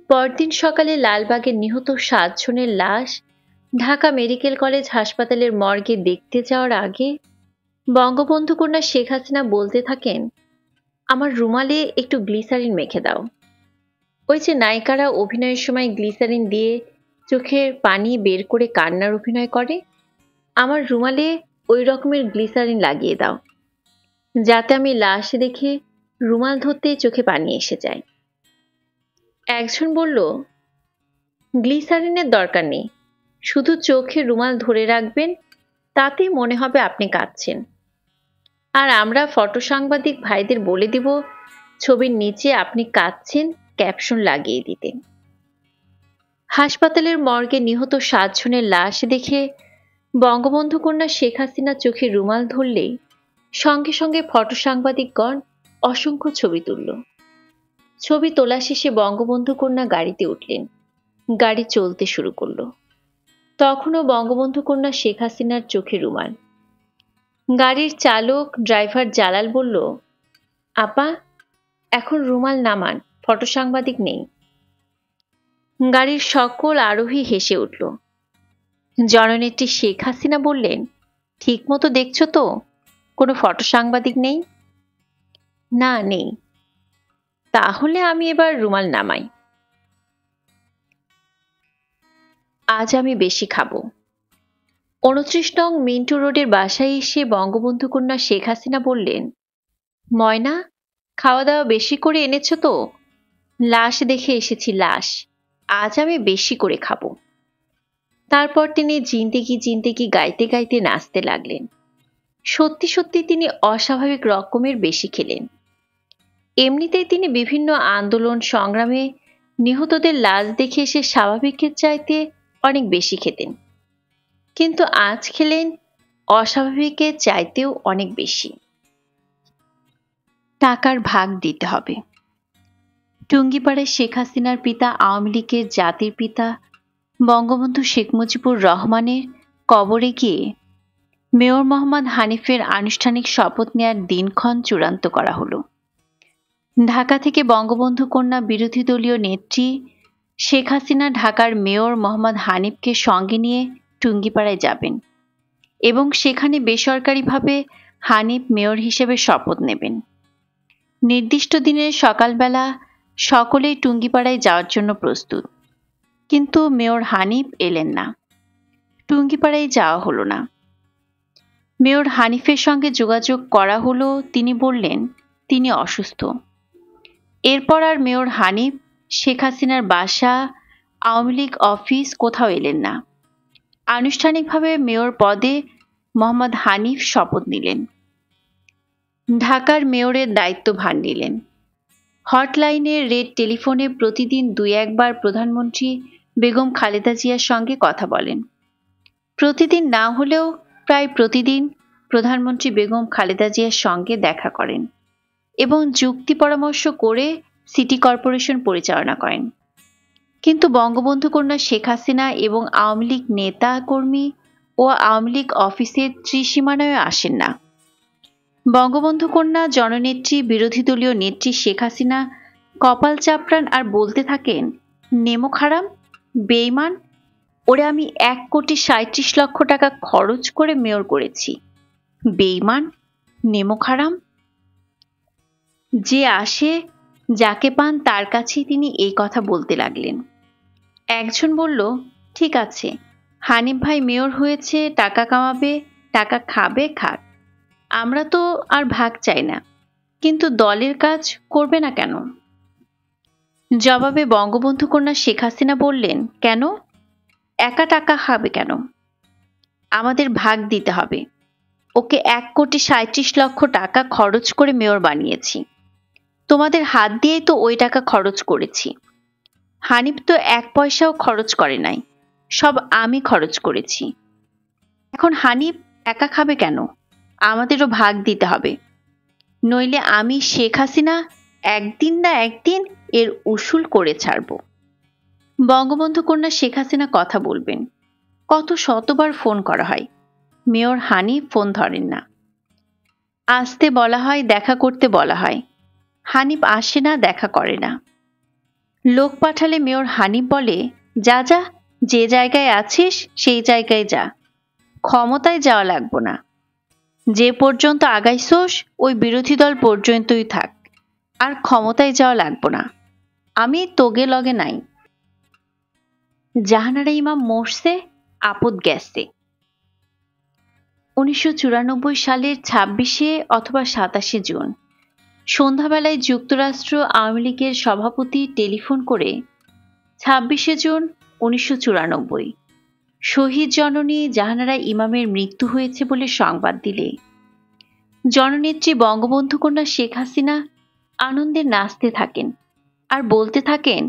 পরদিন সকালে লালবাগের নিহত 7 জনের লাশ ঢাকা মেডিকেল কলেজ হাসপাতালের মর্গে দেখতে যাওয়ার আগে বঙ্গবন্ধু কন্যা শেখ হাসিনা বলতে থাকেন, আমার রুমালে একটু গ্লিসারিন মেখে দাও। ওই যে নায়িকারা অভিনয়ের সময় গ্লিসারিন দিয়ে চোখের পানি বের করে কান্নার অভিনয় করে, আমার রুমালে ওই রকমের গ্লিসারিন লাগিয়ে দাও, যাতে আমি লাশ দেখে রুমাল ধরতে চোখে পানি এসে যায়। একজন বলল, গ্লিসারিনের দরকার নেই, শুধু চোখে রুমাল ধরে রাখবেন, তাতে মনে হবে আপনি কাঁদছেন। আর আমরা ফটো সাংবাদিক ভাইদের বলে দিব ছবির নিচে আপনি কাঁদছেন ক্যাপশন লাগিয়ে দিতে। হাসপাতালের মর্গে নিহত 7 জনের লাশ দেখে বঙ্গবন্ধু কন্যা শেখ হাসিনা চোখে রুমাল ধরলেই সঙ্গে সঙ্গে ফটো সাংবাদিকগণ অসংখ্য ছবি তুলল। ছবি তোলা শেষে বঙ্গবন্ধু কন্যা গাড়িতে উঠলেন, গাড়ি চলতে শুরু করলো। তখনও বঙ্গবন্ধু কন্যা শেখ হাসিনার চোখে রুমাল। গাড়ির চালক ড্রাইভার জালাল বলল, আপা এখন রুমাল নামান, ফটো সাংবাদিক নেই। গাড়ির সকল আরোহী হেসে উঠল। জননেত্রী শেখ হাসিনা বললেন, ঠিক মতো দেখছো তো, কোনো ফটো সাংবাদিক নেই? না, নেই। তাহলে আমি এবার রুমাল নামাই। আজ আমি বেশি খাবো। 29 নং মিন্টু রোডের বাসায় এসে বঙ্গবন্ধু কন্যা শেখ হাসিনা বললেন, ময়না খাওয়া দাওয়া বেশি করে এনেছো তো? লাশ দেখে এসেছি, লাশ, আজ আমি বেশি করে খাবো। তারপর তিনি জিন্দেগি জিন্দেগি গাইতে গাইতে নাচতে লাগলেন। সত্যি সত্যি তিনি অস্বাভাবিক রকমের বেশি খেলেন। এমনিতেই তিনি বিভিন্ন আন্দোলন সংগ্রামে নিহতদের লাশ দেখে এসে স্বাভাবিকের চাইতে অনেক বেশি খেতেন, কিন্তু আজ খেলেন অস্বাভাবিকের চাইতেও অনেক বেশি। টাকার ভাগ দিতে হবে। টুঙ্গিপাড়ায় শেখ হাসিনার পিতা আওয়ামী লীগের জাতির পিতা বঙ্গবন্ধু শেখ মুজিবুর রহমানের কবরে গিয়ে মেয়র মোহাম্মদ হানিফের আনুষ্ঠানিক শপথ নেয়ার দিনক্ষণ চূড়ান্ত করা হলো। ঢাকা থেকে বঙ্গবন্ধু কন্যা বিরোধী দলীয় নেত্রী শেখ হাসিনা ঢাকার মেয়র মোহাম্মদ হানিফকে সঙ্গে নিয়ে টুঙ্গিপাড়ায় যাবেন এবং সেখানে বেসরকারিভাবে হানিফ মেয়র হিসেবে শপথ নেবেন। নির্দিষ্ট দিনের সকালবেলা সকলেই টুঙ্গিপাড়ায় যাওয়ার জন্য প্রস্তুত, কিন্তু মেয়র হানিফ এলেন না। টুঙ্গিপাড়ায় যাওয়া হলো না। মেয়র হানিফের সঙ্গে যোগাযোগ করা হলো, তিনি বললেন তিনি অসুস্থ। এরপর আর মেয়র হানিফ শেখ হাসিনার বাসা, আওয়ামী লীগ অফিস কোথাও এলেন না। আনুষ্ঠানিকভাবে মেয়র পদে মোহাম্মদ হানিফ শপথ নিলেন। ঢাকার মেয়রের দায়িত্বভার নিলেন। হটলাইনে রেড টেলিফোনে প্রতিদিন 2-1 বার প্রধানমন্ত্রী বেগম খালেদা জিয়ার সঙ্গে কথা বলেন। প্রতিদিন না হলেও প্রায় প্রতিদিন প্রধানমন্ত্রী বেগম খালেদা জিয়ার সঙ্গে দেখা করেন এবং যুক্তি পরামর্শ করে সিটি কর্পোরেশন পরিচালনা করেন। কিন্তু বঙ্গবন্ধু কন্যা শেখ হাসিনা এবং আওয়ামী লীগ নেতা কর্মী ও আওয়ামী লীগ অফিসের ত্রিসীমানায় আসেন না। বঙ্গবন্ধু কন্যা জননেত্রী বিরোধী দলীয় নেত্রী শেখ হাসিনা কপাল চাপড়ান আর বলতে থাকেন, নেমো খারাম, বেঈমান, ওরে আমি 1,37,00,000 টাকা খরচ করে মেয়র করেছি, বেঈমান, নেমো খারাম। যে আসে যাকে পান তার কাছেই তিনি এই কথা বলতে লাগলেন। একজন বলল, ঠিক আছে, হানিফ ভাই মেয়র হয়েছে, টাকা কামাবে, টাকা খাবে, খাক, আমরা তো আর ভাগ চাই না। কিন্তু দলের কাজ করবে না কেন? জবাবে বঙ্গবন্ধু কন্যা শেখ হাসিনা বললেন, কেন? একা টাকা খাবে কেন? আমাদের ভাগ দিতে হবে। ওকে 1,37,00,000 টাকা খরচ করে মেয়র বানিয়েছি। তোমাদের হাত দিয়েই তো ওই টাকা খরচ করেছি। হানিফ তো 1 পয়সাও খরচ করে নাই, সব আমি খরচ করেছি। এখন হানিফ একা খাবে কেন? আমাদেরও ভাগ দিতে হবে, নইলে আমি শেখ হাসিনা একদিন না একদিন এর উসুল করে ছাড়ব। বঙ্গবন্ধু কন্যা শেখ হাসিনা কথা বলবেন, কত শতবার ফোন করা হয়, মেয়র হানিফ ফোন ধরেন না। আসতে বলা হয়, দেখা করতে বলা হয়, হানিফ আসে না, দেখা করে না। লোক পাঠালে মেয়র হানিফ বলে, যা যা, যে জায়গায় আছিস সেই জায়গায় যা, ক্ষমতায় যাওয়া লাগবো না। যে পর্যন্ত আগাইছোস ওই বিরোধী দল পর্যন্তই থাক, আর ক্ষমতায় যাওয়া লাগবো না, আমি তোগে লগে নাই। জাহানারা ইমাম মরছে, আপদ গেছে। 1994 সালের 26 অথবা 27 জুন সন্ধ্যাবেলায় যুক্তরাষ্ট্র আওয়ামী লীগের সভাপতি টেলিফোন করে 26 জুন 1994 শহীদ জননী জাহানারা ইমামের মৃত্যু হয়েছে বলে সংবাদ দিলে জননেত্রী বঙ্গবন্ধু কন্যা শেখ হাসিনা আনন্দে নাচতে থাকেন আর বলতে থাকেন,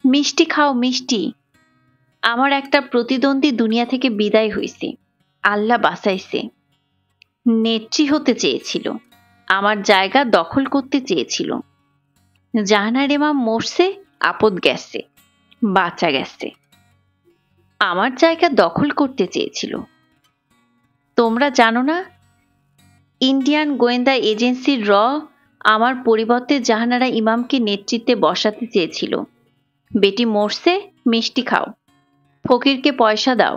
মিষ্টি খাও মিষ্টি, আমার একটা প্রতিদ্বন্দ্বী দুনিয়া থেকে বিদায় হয়েছে, আল্লাহ বাঁচাইছে। নেত্রী হতে চেয়েছিল, আমার জায়গা দখল করতে চেয়েছিল। জাহানারা ইমাম মরছে, আপদ গেছে, বাঁচা গেছে। আমার জায়গা দখল করতে চেয়েছিল। তোমরা জানো না, ইন্ডিয়ান গোয়েন্দা এজেন্সির আমার পরিবর্তে জাহানারা ইমামকে নেতৃত্বে বসাতে চেয়েছিল। বেটি মরছে, মিষ্টি খাও, ফকিরকে পয়সা দাও।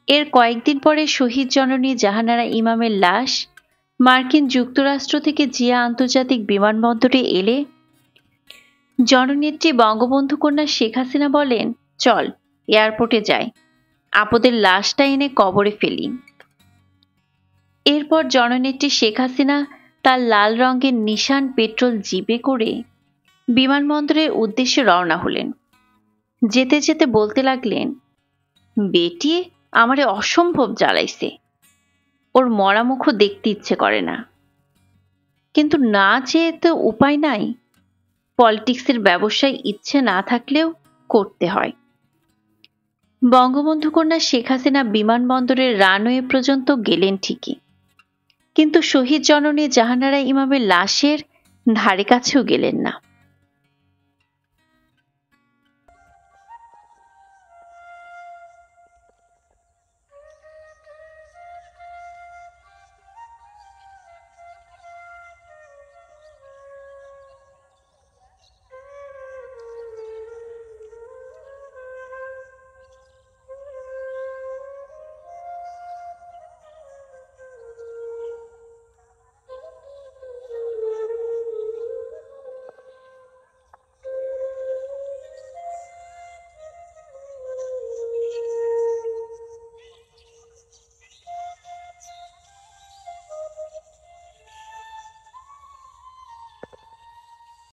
এর কয়েকদিন পরে শহীদ জননী জাহানারা ইমামের লাশ মার্কিন যুক্তরাষ্ট্র থেকে জিয়া আন্তর্জাতিক বিমানবন্দরে এলে জননেত্রী বঙ্গবন্ধু কন্যা শেখ হাসিনা বলেন, চল এয়ারপোর্টে যাই, আপদের লাশটা এনে কবরে ফেলি। এরপর জননেত্রী শেখ হাসিনা তার লাল রঙের নিশান পেট্রোল জিপে করে বিমানবন্দরের উদ্দেশ্যে রওনা হলেন। যেতে যেতে বলতে লাগলেন, বেটি আমারে অসম্ভব জ্বালাইছে, ওর মরা মুখও দেখতে ইচ্ছে করে না, কিন্তু না চেয়ে তো উপায় নাই। পলিটিক্সের ব্যবসায় ইচ্ছে না থাকলেও করতে হয়। বঙ্গবন্ধু কন্যা শেখ হাসিনা বিমানবন্দরের রানওয়ে পর্যন্ত গেলেন ঠিকই, কিন্তু শহীদ জননী জাহানারা ইমামের লাশের ধারে কাছেও গেলেন না।